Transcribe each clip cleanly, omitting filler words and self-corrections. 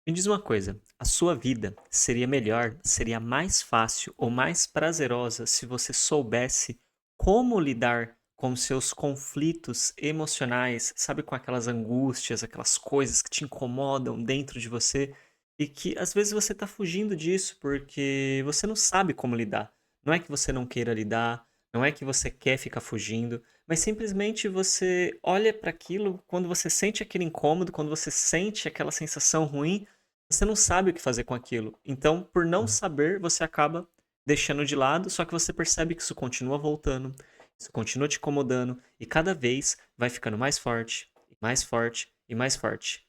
Me diz uma coisa, a sua vida seria melhor, seria mais fácil ou mais prazerosa se você soubesse como lidar com os seus conflitos emocionais, sabe, com aquelas angústias, aquelas coisas que te incomodam dentro de você e que às vezes você está fugindo disso porque você não sabe como lidar. Não é que você não queira lidar, não é que você quer ficar fugindo, mas simplesmente você olha para aquilo quando você sente aquele incômodo, quando você sente aquela sensação ruim, você não sabe o que fazer com aquilo. Então, por não Uhum. saber, você acaba deixando de lado, só que você percebe que isso continua voltando, isso continua te incomodando e cada vez vai ficando mais forte, e mais forte e mais forte.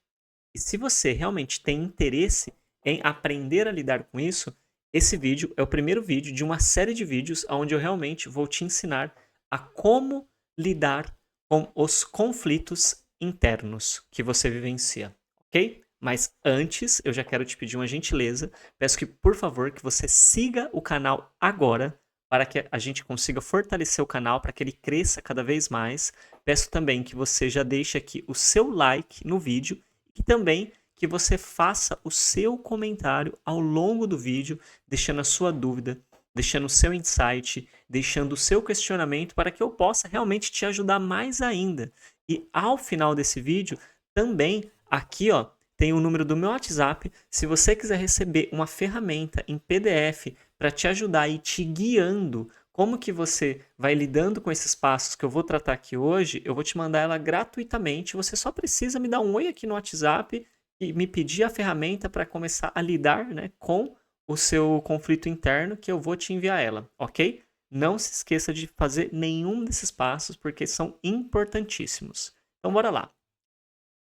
E se você realmente tem interesse em aprender a lidar com isso, esse vídeo é o primeiro vídeo de uma série de vídeos onde eu realmente vou te ensinar a como lidar com os conflitos internos que você vivencia, ok? Mas antes, eu já quero te pedir uma gentileza. Peço que, por favor, que você siga o canal agora para que a gente consiga fortalecer o canal, para que ele cresça cada vez mais. Peço também que você já deixe aqui o seu like no vídeo e também que você faça o seu comentário ao longo do vídeo, deixando a sua dúvida, deixando o seu insight, deixando o seu questionamento para que eu possa realmente te ajudar mais ainda. E ao final desse vídeo, também aqui, ó, tem o número do meu WhatsApp. Se você quiser receber uma ferramenta em PDF para te ajudar e te guiando como que você vai lidando com esses passos que eu vou tratar aqui hoje, eu vou te mandar ela gratuitamente. Você só precisa me dar um oi aqui no WhatsApp e me pedir a ferramenta para começar a lidar, né, com o seu conflito interno, que eu vou te enviar ela, ok? Não se esqueça de fazer nenhum desses passos, porque são importantíssimos. Então, bora lá.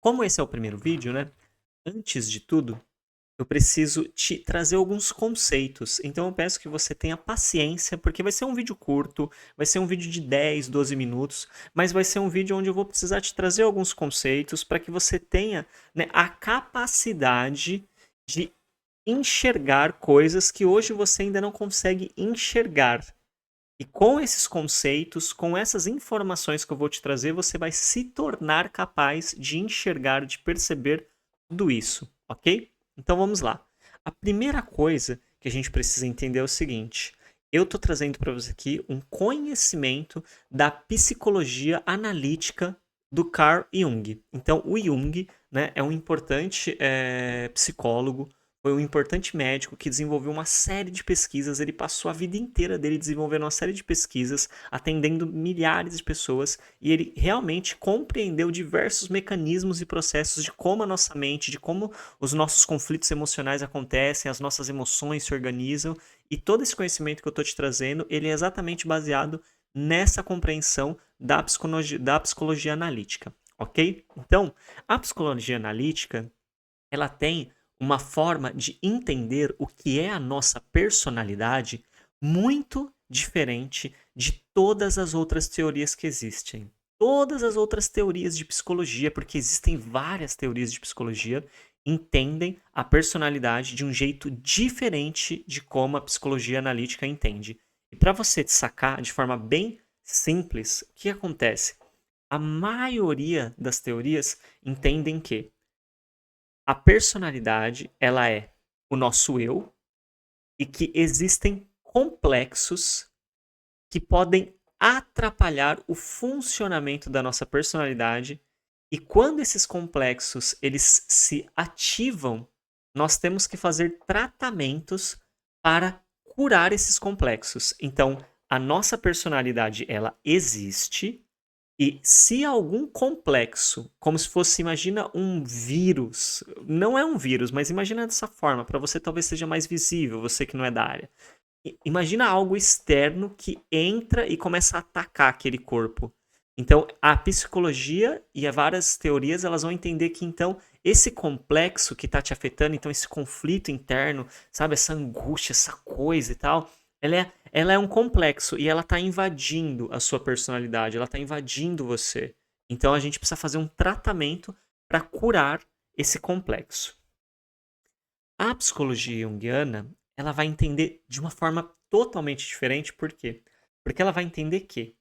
Como esse é o primeiro vídeo, né? Antes de tudo, eu preciso te trazer alguns conceitos. Então eu peço que você tenha paciência, porque vai ser um vídeo curto, vai ser um vídeo de 10, 12 minutos, mas vai ser um vídeo onde eu vou precisar te trazer alguns conceitos para que você tenha, né, a capacidade de enxergar coisas que hoje você ainda não consegue enxergar. E com esses conceitos, com essas informações que eu vou te trazer, você vai se tornar capaz de enxergar, de perceber tudo isso, ok? Então vamos lá. A primeira coisa que a gente precisa entender é o seguinte: eu estou trazendo para você aqui um conhecimento da psicologia analítica do Carl Jung. Então, o Jung, né, é um importante psicólogo, foi um importante médico que desenvolveu uma série de pesquisas. Ele passou a vida inteira dele desenvolvendo uma série de pesquisas, atendendo milhares de pessoas, e ele realmente compreendeu diversos mecanismos e processos de como a nossa mente, de como os nossos conflitos emocionais acontecem, as nossas emoções se organizam, e todo esse conhecimento que eu estou te trazendo, ele é exatamente baseado nessa compreensão da psicologia analítica, ok? Então, a psicologia analítica, ela tem uma forma de entender o que é a nossa personalidade muito diferente de todas as outras teorias que existem. Todas as outras teorias de psicologia, porque existem várias teorias de psicologia, entendem a personalidade de um jeito diferente de como a psicologia analítica entende. E para você sacar de forma bem simples, o que acontece? A maioria das teorias entendem que a personalidade, ela é o nosso eu e que existem complexos que podem atrapalhar o funcionamento da nossa personalidade, e quando esses complexos eles se ativam, nós temos que fazer tratamentos para curar esses complexos. Então, a nossa personalidade ela existe, e se algum complexo, como se fosse, imagina um vírus, não é um vírus, mas imagina dessa forma, para você talvez seja mais visível, você que não é da área. Imagina algo externo que entra e começa a atacar aquele corpo. Então, a psicologia e várias teorias, elas vão entender que então esse complexo que está te afetando, então esse conflito interno, sabe, essa angústia, essa coisa e tal, ela é um complexo e ela está invadindo a sua personalidade, ela está invadindo você. Então a gente precisa fazer um tratamento para curar esse complexo. A psicologia junguiana, ela vai entender de uma forma totalmente diferente, por quê? Porque ela vai entender que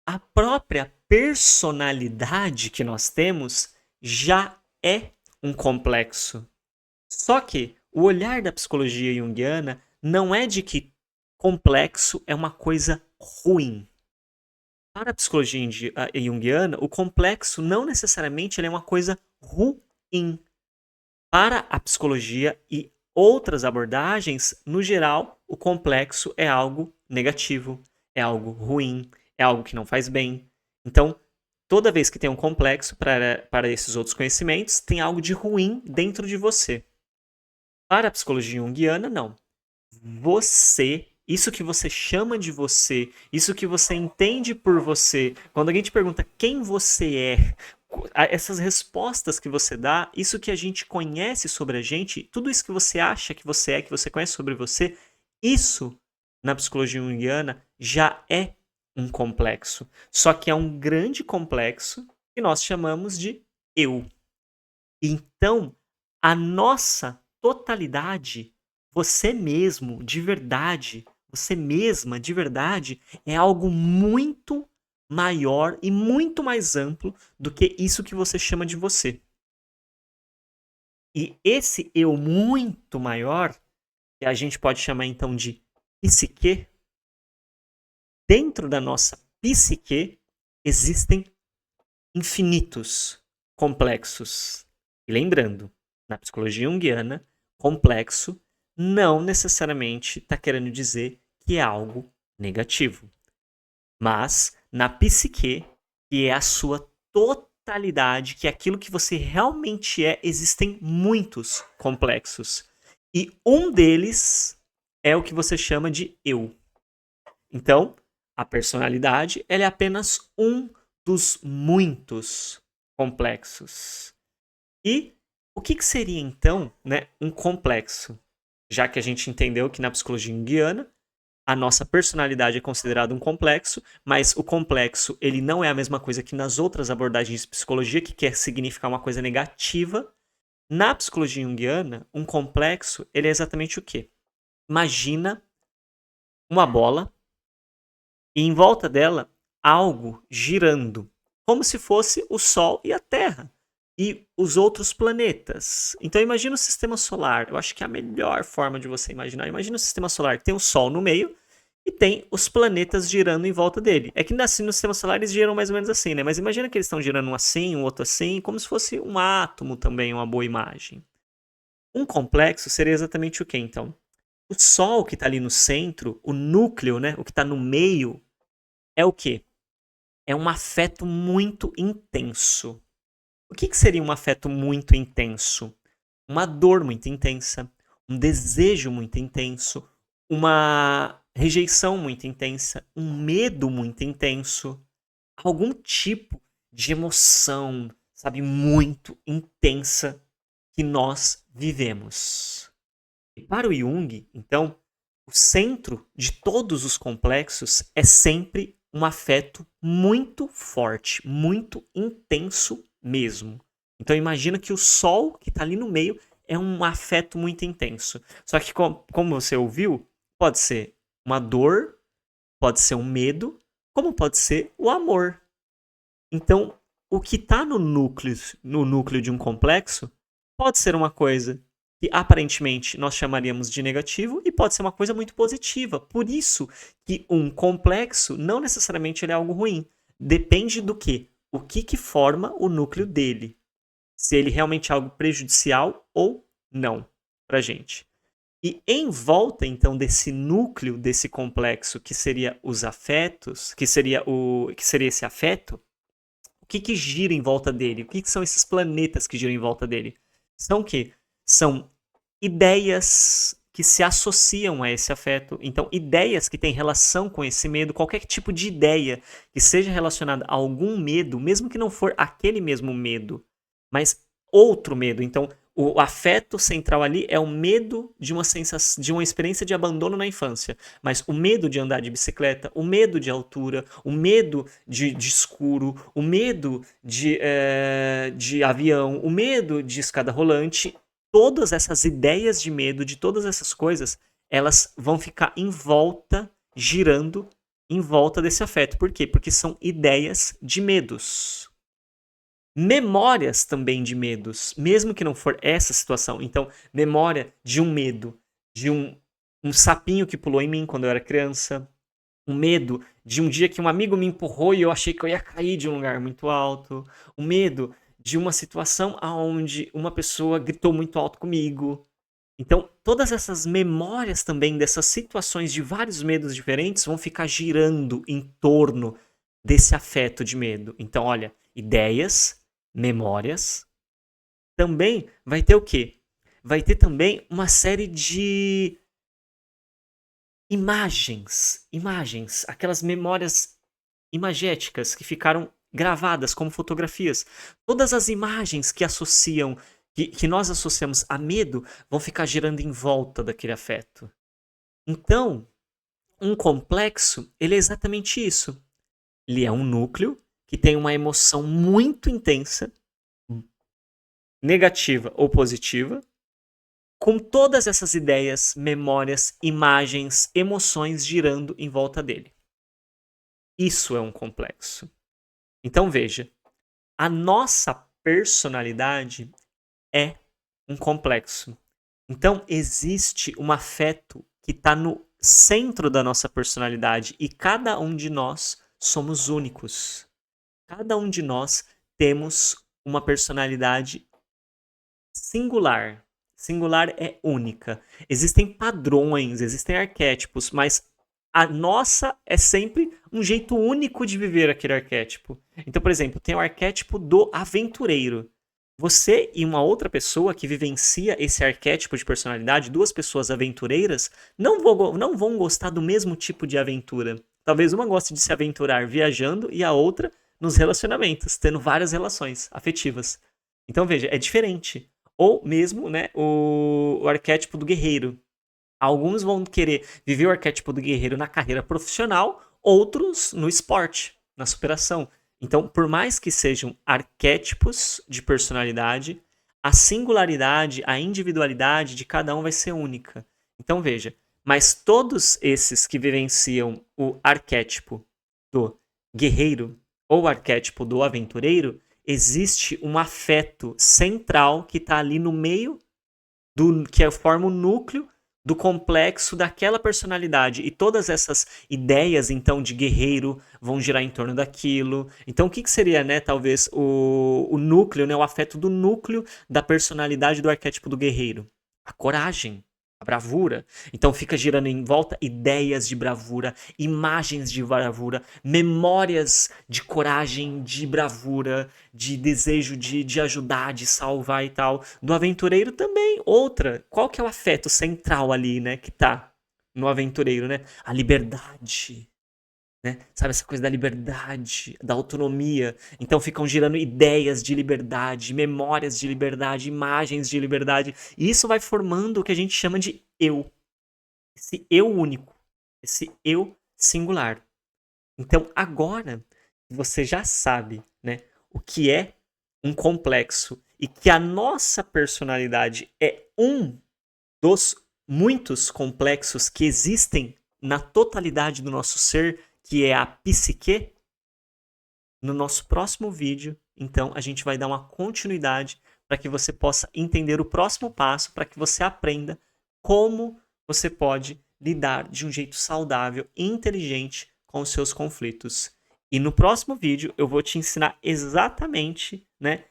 a própria personalidade que nós temos já é um complexo. Só que o olhar da psicologia junguiana não é de que complexo é uma coisa ruim. Para a psicologia junguiana, o complexo não necessariamente ele é uma coisa ruim. Para a psicologia e outras abordagens, no geral, o complexo é algo negativo, é algo ruim, é algo que não faz bem. Então, toda vez que tem um complexo para esses outros conhecimentos, tem algo de ruim dentro de você. Para a psicologia junguiana, não. Você, isso que você chama de você, isso que você entende por você, quando alguém te pergunta quem você é, essas respostas que você dá, isso que a gente conhece sobre a gente, tudo isso que você acha que você é, que você conhece sobre você, isso na psicologia junguiana já é um complexo. Só que é um grande complexo que nós chamamos de eu. Então, a nossa totalidade, você mesmo, de verdade, você mesma, de verdade, é algo muito maior e muito mais amplo do que isso que você chama de você. E esse eu muito maior, que a gente pode chamar então de psique, dentro da nossa psique existem infinitos complexos. E lembrando, na psicologia junguiana, complexo não necessariamente está querendo dizer que é algo negativo. Mas na psique, que é a sua totalidade, que é aquilo que você realmente é, existem muitos complexos. E um deles é o que você chama de eu. Então, a personalidade ela é apenas um dos muitos complexos. E o que seria então, né, um complexo? Já que a gente entendeu que na psicologia junguiana a nossa personalidade é considerada um complexo, mas o complexo ele não é a mesma coisa que nas outras abordagens de psicologia, que quer significar uma coisa negativa. Na psicologia junguiana, um complexo ele é exatamente o quê? Imagina uma bola e em volta dela algo girando, como se fosse o Sol e a Terra e os outros planetas. Então imagina o sistema solar. Eu acho que é a melhor forma de você imaginar. Imagina o sistema solar que tem o Sol no meio e tem os planetas girando em volta dele. É que assim, no sistema solar eles giram mais ou menos assim, né? Mas imagina que eles estão girando um assim, um outro assim, como se fosse um átomo também, uma boa imagem. Um complexo seria exatamente o que, então? O Sol que está ali no centro, o núcleo, né? O que está no meio, é o quê? É um afeto muito intenso. O que seria um afeto muito intenso? Uma dor muito intensa, um desejo muito intenso, uma rejeição muito intensa, um medo muito intenso, algum tipo de emoção, sabe, muito intensa que nós vivemos. E para o Jung, então, o centro de todos os complexos é sempre um afeto muito forte, muito intenso mesmo. Então imagina que o Sol que está ali no meio é um afeto muito intenso. Só que como você ouviu, pode ser uma dor, pode ser um medo, como pode ser o amor. Então o que está no núcleo de um complexo pode ser uma coisa que aparentemente nós chamaríamos de negativo e pode ser uma coisa muito positiva. Por isso que um complexo não necessariamente ele é algo ruim. Depende do quê? O que forma o núcleo dele. Se ele realmente é algo prejudicial ou não para a gente. E em volta, então, desse núcleo, desse complexo, que seria os afetos, que seria esse afeto, o que gira em volta dele? O que são esses planetas que giram em volta dele? São o quê? São ideias que se associam a esse afeto. Então, ideias que têm relação com esse medo, qualquer tipo de ideia que seja relacionada a algum medo, mesmo que não for aquele mesmo medo, mas outro medo. Então, o afeto central ali é o medo de uma sensação, de uma experiência de abandono na infância. Mas o medo de andar de bicicleta, o medo de altura, o medo de escuro, o medo de avião, o medo de escada rolante, todas essas ideias de medo, de todas essas coisas, elas vão ficar em volta, girando em volta desse afeto. Por quê? Porque são ideias de medos. Memórias também de medos, mesmo que não for essa situação. Então, memória de um medo, de um sapinho que pulou em mim quando eu era criança, um medo de um dia que um amigo me empurrou e eu achei que eu ia cair de um lugar muito alto, o medo de uma situação aonde uma pessoa gritou muito alto comigo. Então, todas essas memórias também dessas situações de vários medos diferentes vão ficar girando em torno desse afeto de medo. Então, olha, ideias, memórias, também vai ter o quê? Vai ter também uma série de imagens, aquelas memórias imagéticas que ficaram gravadas como fotografias. Todas as imagens que associam, que nós associamos a medo, vão ficar girando em volta daquele afeto. Então, um complexo, ele é exatamente isso. Ele é um núcleo que tem uma emoção muito intensa, negativa ou positiva, com todas essas ideias, memórias, imagens, emoções girando em volta dele. Isso é um complexo. Então veja, a nossa personalidade é um complexo. Então existe um afeto que está no centro da nossa personalidade e cada um de nós somos únicos. Cada um de nós temos uma personalidade singular. Singular é única. Existem padrões, existem arquétipos, mas a nossa é sempre um jeito único de viver aquele arquétipo. Então, por exemplo, tem o arquétipo do aventureiro. Você e uma outra pessoa que vivencia esse arquétipo de personalidade, duas pessoas aventureiras, não vão gostar do mesmo tipo de aventura. Talvez uma goste de se aventurar viajando e a outra nos relacionamentos, tendo várias relações afetivas. Então veja, é diferente. Ou mesmo, né, o arquétipo do guerreiro. Alguns vão querer viver o arquétipo do guerreiro na carreira profissional, outros no esporte, na superação. Então, por mais que sejam arquétipos de personalidade, a singularidade, a individualidade de cada um vai ser única. Então, veja, mas todos esses que vivenciam o arquétipo do guerreiro ou o arquétipo do aventureiro, existe um afeto central que está ali no meio, que forma o núcleo do complexo daquela personalidade. E todas essas ideias, então, de guerreiro vão girar em torno daquilo. Então, o que seria, né, talvez, o núcleo, né, o afeto do núcleo da personalidade do arquétipo do guerreiro? A coragem, a bravura. Então, fica girando em volta ideias de bravura, imagens de bravura, memórias de coragem, de bravura, de desejo de ajudar, de salvar e tal. Do aventureiro também, outra. Qual que é o afeto central ali, né, que tá no aventureiro, né? A liberdade, né? Sabe essa coisa da liberdade, da autonomia. Então ficam girando ideias de liberdade, memórias de liberdade, imagens de liberdade. E isso vai formando o que a gente chama de eu. Esse eu único, esse eu singular. Então agora você já sabe, né, o que é um complexo e que a nossa personalidade é um dos muitos complexos que existem na totalidade do nosso ser, que é a psique. No nosso próximo vídeo, então, a gente vai dar uma continuidade para que você possa entender o próximo passo, para que você aprenda como você pode lidar de um jeito saudável e inteligente com os seus conflitos. E no próximo vídeo eu vou te ensinar exatamente, né,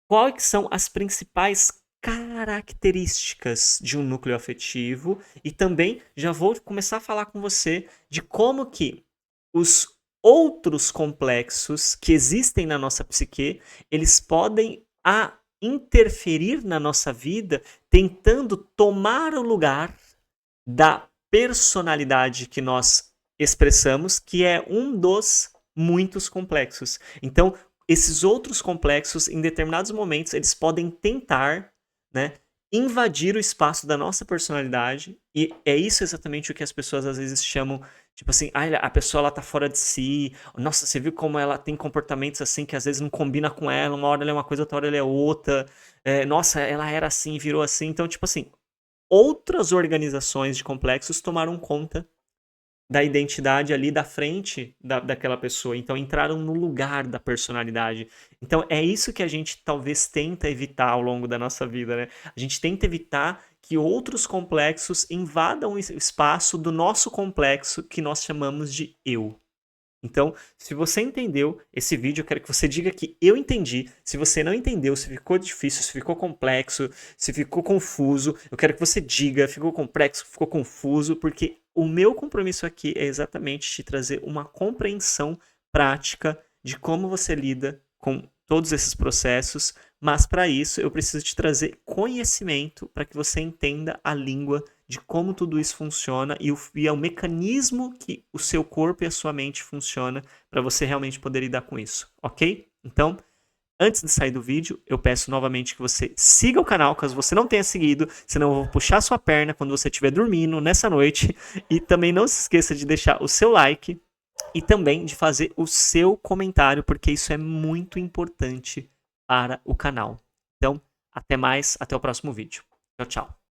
quais são as principais características de um núcleo afetivo e também já vou começar a falar com você de como que os outros complexos que existem na nossa psique, eles podem interferir na nossa vida, tentando tomar o lugar da personalidade que nós expressamos, que é um dos muitos complexos. Então, esses outros complexos, em determinados momentos, eles podem tentar, né, invadir o espaço da nossa personalidade, e é isso exatamente o que as pessoas às vezes chamam, tipo assim, a pessoa ela tá fora de si, nossa, você viu como ela tem comportamentos assim que às vezes não combina com ela, uma hora ela é uma coisa, outra hora ela é outra, nossa, ela era assim, virou assim, então tipo assim, outras organizações de complexos tomaram conta da identidade ali da frente daquela pessoa. Então, entraram no lugar da personalidade. Então, é isso que a gente talvez tenta evitar ao longo da nossa vida, né? A gente tenta evitar que outros complexos invadam o espaço do nosso complexo que nós chamamos de eu. Então, se você entendeu esse vídeo, eu quero que você diga que eu entendi. Se você não entendeu, se ficou difícil, se ficou complexo, se ficou confuso, eu quero que você diga, ficou complexo, ficou confuso, porque o meu compromisso aqui é exatamente te trazer uma compreensão prática de como você lida com todos esses processos, mas para isso eu preciso te trazer conhecimento para que você entenda a língua de como tudo isso funciona e é o mecanismo que o seu corpo e a sua mente funciona para você realmente poder lidar com isso, ok? Então, antes de sair do vídeo, eu peço novamente que você siga o canal, caso você não tenha seguido, senão eu vou puxar sua perna quando você estiver dormindo nessa noite. E também não se esqueça de deixar o seu like e também de fazer o seu comentário, porque isso é muito importante para o canal. Então, até mais, até o próximo vídeo. Tchau, tchau.